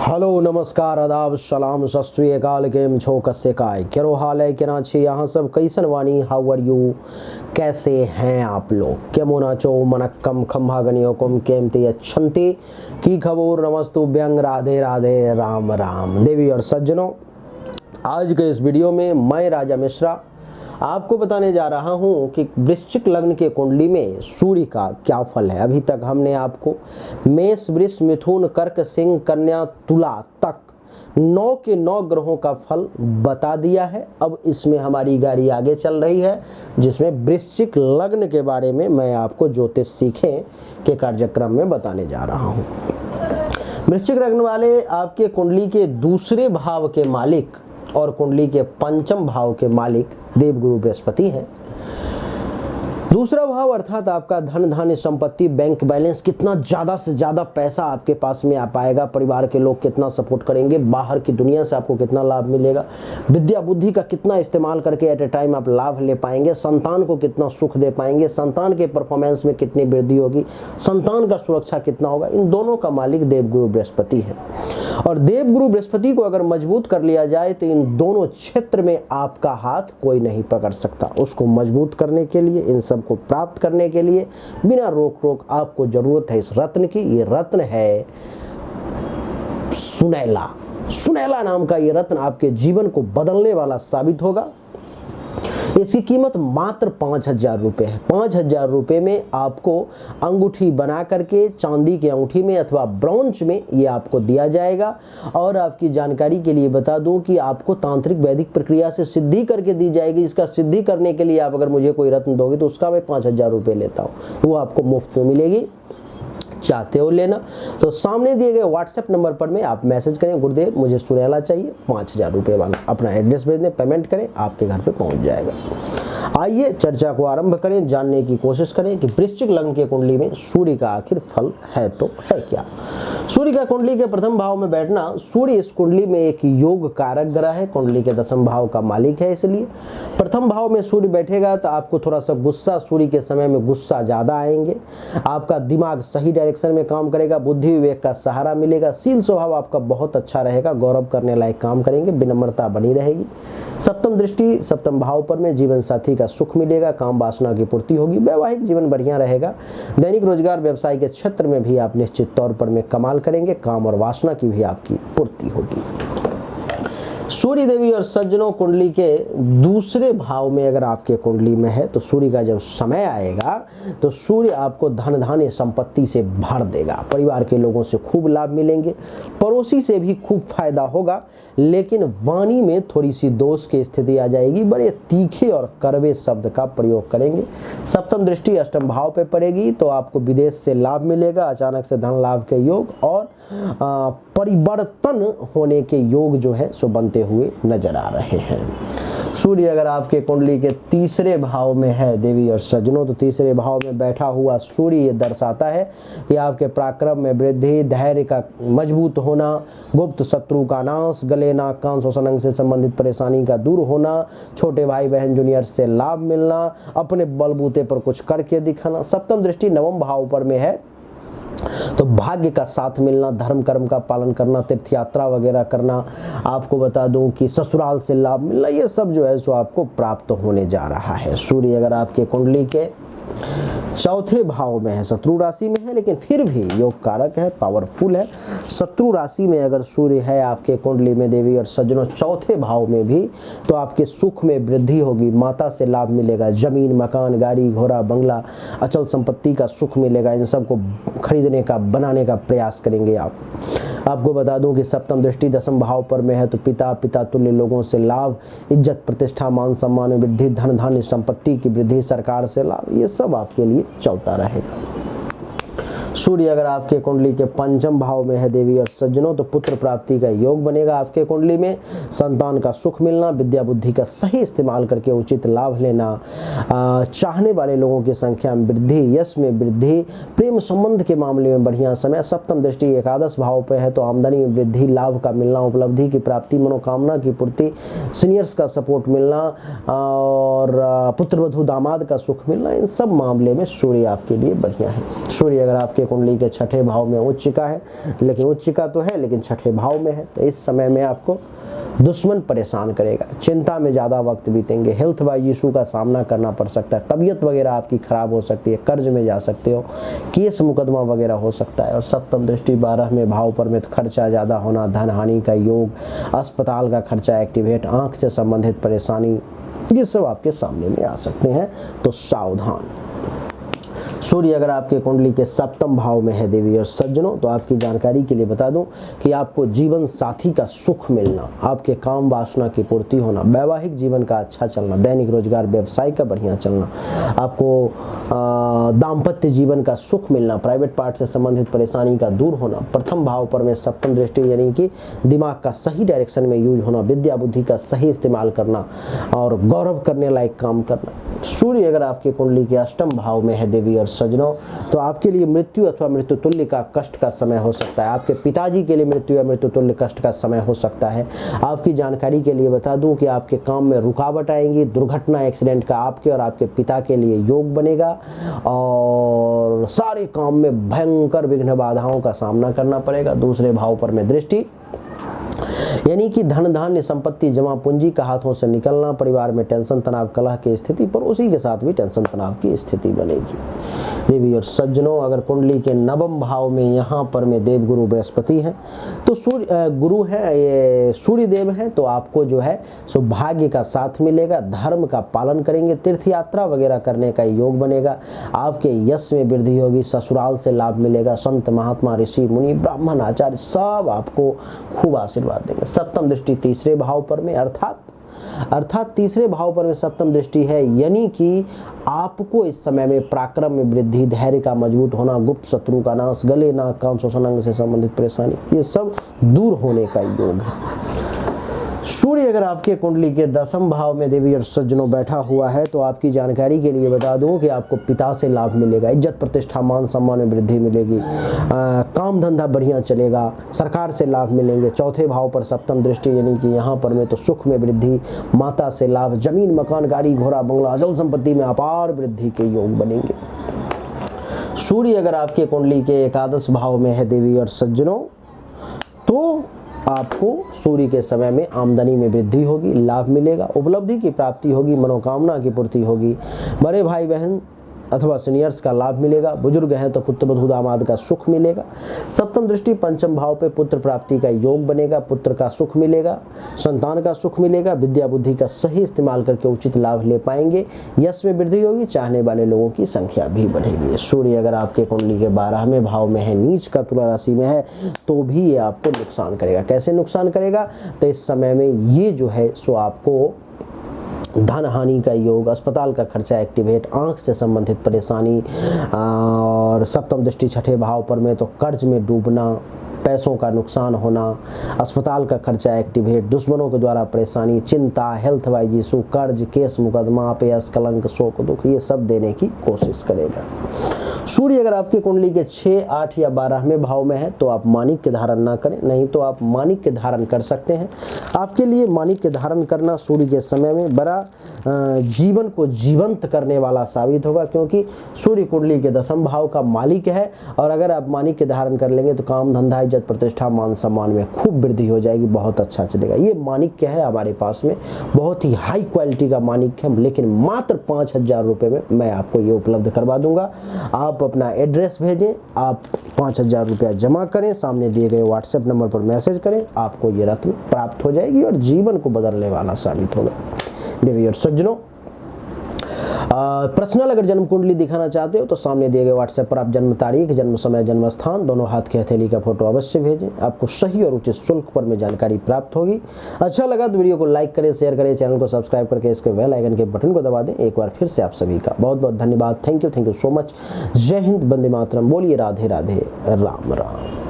Hello नमस्कार आदाब सलाम सत श्री अकाल केम छो कस्से काय केरो हाल है केना छी यहाँ सब कैसन वानी हाउ आर यू कैसे हैं आप लोग केमो नाचो मनक्कम खम्हा गणियोकम केमते अच्छंते की खबर नमस्तु व्यंग राधे राधे राम राम देवी और सज्जनों। आज के इस वीडियो में मैं राजा मिश्रा आपको बताने जा रहा हूं कि वृश्चिक लग्न के कुंडली में सूर्य का क्या फल है। अभी तक हमने आपको मेष वृष मिथुन कर्क सिंह कन्या तुला तक 9 के 9 ग्रहों का फल बता दिया है। अब इसमें हमारी गाड़ी आगे चल रही है जिसमें वृश्चिक लग्न के बारे में मैं आपको ज्योतिष सीखें के कार्यक्रम में बताने जा रहा हूं। वृश्चिक लग्न वाले आपके कुंडली के दूसरे भाव के मालिक और कुंडली के पंचम भाव के मालिक देवगुरु बृहस्पति हैं। दूसरा भाव अर्थात आपका धन धान्य संपत्ति बैंक बैलेंस, कितना ज़्यादा से ज़्यादा पैसा आपके पास में आ पाएगा, परिवार के लोग कितना सपोर्ट करेंगे, बाहर की दुनिया से आपको कितना लाभ मिलेगा, विद्या बुद्धि का कितना इस्तेमाल करके एट ए टाइम आप लाभ ले पाएंगे, संतान को कितना सुख दे पाएंगे, संतान के परफॉर्मेंस में कितनी वृद्धि होगी, संतान का सुरक्षा कितना होगा, इन दोनों का मालिक देवगुरु बृहस्पति है। और देवगुरु बृहस्पति को अगर मजबूत कर लिया जाए तो इन दोनों क्षेत्र में आपका हाथ कोई नहीं पकड़ सकता। उसको मजबूत करने के लिए, इन सब को प्राप्त करने के लिए बिना रोक टोक आपको जरूरत है इस रत्न की। ये रत्न है सुनैला। सुनैला नाम का ये रत्न आपके जीवन को बदलने वाला साबित होगा। इसकी कीमत मात्र 5,000 रुपये है। 5,000 रुपये में आपको अंगूठी बना करके चांदी की अंगूठी में अथवा ब्रॉन्ज में ये आपको दिया जाएगा। और आपकी जानकारी के लिए बता दूं कि आपको तांत्रिक वैदिक प्रक्रिया से सिद्धि करके दी जाएगी। इसका सिद्धि करने के लिए आप अगर मुझे कोई रत्न दोगे तो उसका मैं 5,000 रुपये लेता हूँ, वो आपको मुफ्त में मिलेगी। चाहते हो लेना तो सामने दिए गए व्हाट्सएप नंबर पर में आप मैसेज करें, गुरुदेव मुझे सुनैला चाहिए 5,000 रुपये वाला, अपना एड्रेस भेज दें, पेमेंट करें, आपके घर पे पहुंच जाएगा। आइए चर्चा को आरंभ करें, जानने की कोशिश करें कि वृश्चिक लग्न के कुंडली में सूर्य का आखिर फल है तो है क्या। सूर्य का कुंडली के प्रथम भाव में बैठना, सूर्य इस कुंडली में एक योग कारक ग्रह है, कुंडली के दसम भाव का मालिक है। इसलिए प्रथम भाव में सूर्य बैठेगा तो आपको थोड़ा सा गुस्सा, सूर्य के समय में गुस्सा ज्यादा आएंगे, आपका दिमाग सही डायरेक्शन में काम करेगा, बुद्धि विवेक का सहारा मिलेगा, शील स्वभाव आपका बहुत अच्छा रहेगा, गौरव करने लायक काम करेंगे, विनम्रता बनी रहेगी। सप्तम दृष्टि सप्तम भाव पर में जीवन साथी का सुख मिलेगा, काम वासना की पूर्ति होगी, वैवाहिक जीवन बढ़िया रहेगा। दैनिक रोजगार व्यवसाय के क्षेत्र में भी आप निश्चित तौर पर में कमाल करेंगे, काम और वासना की भी आपकी पूर्ति होगी। सूर्य देवी और सज्जनों, कुंडली के दूसरे भाव में अगर आपके कुंडली में है तो सूर्य का जब समय आएगा तो सूर्य आपको धन धान्य संपत्ति से भर देगा, परिवार के लोगों से खूब लाभ मिलेंगे, पड़ोसी से भी खूब फायदा होगा, लेकिन वाणी में थोड़ी सी दोष की स्थिति आ जाएगी, बड़े तीखे और कड़वे शब्द का प्रयोग करेंगे। सप्तम दृष्टि अष्टम भाव पे पड़ेगी तो आपको विदेश से लाभ मिलेगा, अचानक से धन लाभ के योग और परिवर्तन होने के योग जो है सो बनते हुए नजर आ रहे हैं। सूर्य अगर आपके कुंडली के तीसरे भाव में है देवी और सज्जनों, तो तीसरे भाव में बैठा हुआ सूर्य ये दर्शाता है कि आपके पराक्रम में वृद्धि, धैर्य का मजबूत होना, गुप्त शत्रु का नाश, गले नाक कान श्वसन अंग से संबंधित परेशानी का दूर होना, छोटे भाई बहन जूनियर से लाभ मिलना, अपने बलबूते पर कुछ करके दिखाना। सप्तम दृष्टि नवम भाव पर में है तो भाग्य का साथ मिलना, धर्म कर्म का पालन करना, तीर्थ यात्रा वगैरह करना, आपको बता दूं कि ससुराल से लाभ मिलना, ये सब जो है सो आपको प्राप्त होने जा रहा है। सूर्य अगर आपके कुंडली के चौथे भाव में है, शत्रु राशि में है, लेकिन फिर भी योग कारक है, पावरफुल है। शत्रु राशि में अगर सूर्य है आपके कुंडली में देवी और सज्जनों चौथे भाव में भी, तो आपके सुख में वृद्धि होगी, माता से लाभ मिलेगा, जमीन मकान गाड़ी घोड़ा बंगला अचल संपत्ति का सुख मिलेगा, इन सब को खरीदने का बनाने का प्रयास करेंगे आप। आपको बता दूं कि सप्तम दृष्टि दसम भाव पर में है तो पिता तुल्य लोगों से लाभ, इज्जत प्रतिष्ठा मान सम्मान में वृद्धि, धन धान्य संपत्ति की वृद्धि, सरकार से लाभ, ये सब आपके लिए चलता रहेगा। सूर्य अगर आपके कुंडली के पंचम भाव में है देवी और सज्जनों, तो पुत्र प्राप्ति का योग बनेगा आपके कुंडली में, संतान का सुख मिलना, विद्या बुद्धि का सही इस्तेमाल करके उचित लाभ लेना, चाहने वाले लोगों की संख्या में वृद्धि, यश में वृद्धि, प्रेम संबंध के मामले में बढ़िया समय। सप्तम दृष्टि एकादश भाव पे है तो आमदनी में वृद्धि, लाभ का मिलना, उपलब्धि की प्राप्ति, मनोकामना की पूर्ति, सीनियर्स का सपोर्ट मिलना और पुत्र वधु दामाद का सुख मिलना, इन सब मामले में सूर्य आपके लिए बढ़िया है। सूर्य अगर आपके कुंडली के छठे भाव में उच्चिका है, लेकिन उच्चिका तो है लेकिन छठे भाव में है, तो इस समय में आपको दुश्मन परेशान करेगा, चिंता में ज़्यादा वक्त बीतेंगे, हेल्थ वाइज इशू का सामना करना पड़ सकता है, तबीयत वगैरह आपकी खराब हो सकती है, कर्ज में जा सकते हो, केस मुकदमा वगैरह हो सकता है। और सप्तम दृष्टि 12वें भाव पर में खर्चा ज़्यादा होना, धन हानि का योग, अस्पताल का खर्चा एक्टिवेट, आँख से संबंधित परेशानी, ये सब आपके सामने में आ सकते हैं, तो सावधान। सूर्य अगर आपके कुंडली के सप्तम भाव में है देवी और सज्जनों, तो आपकी जानकारी के लिए बता दूं कि आपको जीवन साथी का सुख मिलना, आपके काम वासना की पूर्ति होना, वैवाहिक जीवन का अच्छा चलना, दैनिक रोजगार व्यवसाय का बढ़िया चलना, आपको दाम्पत्य जीवन का सुख मिलना, प्राइवेट पार्ट से संबंधित परेशानी का दूर होना, प्रथम भाव पर में सप्तम दृष्टि यानी कि दिमाग का सही डायरेक्शन में यूज होना, विद्या बुद्धि का सही इस्तेमाल करना और गौरव करने लायक काम करना। सूर्य अगर आपके कुंडली के अष्टम भाव में है देवी और सज्जनों, तो आपके लिए मृत्यु अथवा मृत्यु तुल्य का कष्ट का समय हो सकता है, आपके पिताजी के लिए मृत्यु या मृत्यु तुल्य कष्ट का समय हो सकता है। आपकी जानकारी के लिए बता दूं कि आपके काम में रुकावट आएंगी, दुर्घटना एक्सीडेंट का आपके और आपके पिता के लिए योग बनेगा और सारे काम में भयंकर विघ्न बाधाओं का सामना करना पड़ेगा। दूसरे भाव पर में दृष्टि यानी कि धन धान्य संपत्ति जमा पूंजी का हाथों से निकलना, परिवार में टेंशन तनाव कलह की स्थिति पर उसी के साथ भी टेंशन तनाव की स्थिति बनेगी। देवी और सज्जनों अगर कुंडली के नवम भाव में यहाँ पर में देव गुरु बृहस्पति हैं, तो सूर्य गुरु है, ये सूर्य देव हैं, तो आपको जो है सौभाग्य का साथ मिलेगा, धर्म का पालन करेंगे, तीर्थ यात्रा वगैरह करने का योग बनेगा, आपके यश में वृद्धि होगी, ससुराल से लाभ मिलेगा, संत महात्मा ऋषि मुनि ब्राह्मण आचार्य सब आपको खूब आशीर्वाद देंगे। सप्तम दृष्टि तीसरे भाव पर में अर्थात तीसरे भाव पर में सप्तम दृष्टि है, यानी कि आपको इस समय में पराक्रम में वृद्धि, धैर्य का मजबूत होना, गुप्त शत्रु का नाश, गले नाक कान श्वसन अंग से संबंधित परेशानी, ये सब दूर होने का योग है। सूर्य अगर आपके कुंडली के दसम भाव में देवी और सज्जनों बैठा हुआ है, तो आपकी जानकारी के लिए बता दूं कि आपको पिता से लाभ मिलेगा, इज्जत प्रतिष्ठा मान सम्मान में वृद्धि मिलेगी, काम धंधा बढ़िया चलेगा, सरकार से लाभ मिलेंगे। चौथे भाव पर सप्तम दृष्टि यानी कि यहाँ पर में तो सुख में वृद्धि, माता से लाभ, जमीन मकान गाड़ी घोड़ा बंगला अचल संपत्ति में अपार वृद्धि के योग बनेंगे। सूर्य अगर आपके कुंडली के एकादश भाव में है देवी और सज्जनों, तो आपको सूर्य के समय में आमदनी में वृद्धि होगी, लाभ मिलेगा, उपलब्धि की प्राप्ति होगी, मनोकामना की पूर्ति होगी, बड़े भाई बहन अथवा सीनियर्स का लाभ मिलेगा, बुजुर्ग हैं तो पुत्र बधू दामाद का सुख मिलेगा। सप्तम दृष्टि पंचम भाव पे पुत्र प्राप्ति का योग बनेगा, पुत्र का सुख मिलेगा, संतान का सुख मिलेगा, विद्या बुद्धि का सही इस्तेमाल करके उचित लाभ ले पाएंगे, यश में वृद्धि होगी, चाहने वाले लोगों की संख्या भी बढ़ेगी। सूर्य अगर आपके कुंडली के 12वें भाव में है, नीच का तुला राशि में है, तो भी ये आपको नुकसान करेगा। कैसे नुकसान करेगा, तो इस समय में ये जो है सो आपको धन हानि का योग, अस्पताल का खर्चा एक्टिवेट, आंख से संबंधित परेशानी और सप्तम दृष्टि छठे भाव पर में तो कर्ज में डूबना, पैसों का नुकसान होना, अस्पताल का खर्चा एक्टिवेट, दुश्मनों के द्वारा परेशानी, चिंता, हेल्थ वाइज इशू, कर्ज, केस मुकदमा, अपयश, कलंक, शोक दुख, ये सब देने की कोशिश करेगा। सूर्य अगर आपकी कुंडली के 6, 8 या 12वें भाव में है, तो आप माणिक्य धारण ना करें, नहीं तो आप माणिक्य धारण कर सकते हैं। आपके लिए माणिक्य धारण करना सूर्य के समय में बड़ा जीवन को जीवंत करने वाला साबित होगा, क्योंकि सूर्य कुंडली के 10वें भाव का मालिक है। और अगर आप माणिक्य धारण कर लेंगे तो काम धंधा इज्जत प्रतिष्ठा मान सम्मान में खूब वृद्धि हो जाएगी, बहुत अच्छा चलेगा। ये माणिक्य है हमारे पास में, बहुत ही हाई क्वालिटी का माणिक्य है, लेकिन मात्र 5000 रुपये में मैं आपको ये उपलब्ध करवा दूंगा। आप अपना एड्रेस भेजें, आप 5000 रुपया जमा करें, सामने दिए गए व्हाट्सएप नंबर पर मैसेज करें, आपको ये रत्न प्राप्त हो जाएगी और जीवन को बदलने वाला साबित होगा। देवी और सज्जनों, पर्सनल अगर जन्म कुंडली दिखाना चाहते हो तो सामने दिए गए व्हाट्सएप पर आप जन्म तारीख, जन्म समय, जन्म स्थान, दोनों हाथ की हथेली का फोटो अवश्य भेजें, आपको सही और उचित शुल्क पर में जानकारी प्राप्त होगी। अच्छा लगा तो वीडियो को लाइक करें, शेयर करें, चैनल को सब्सक्राइब करके इसके बेल आइकन के बटन को दबा दें। एक बार फिर से आप सभी का बहुत बहुत धन्यवाद। Thank you so much. जय हिंद, वंदे मातरम। बोलिए राधे राधे, राम राम।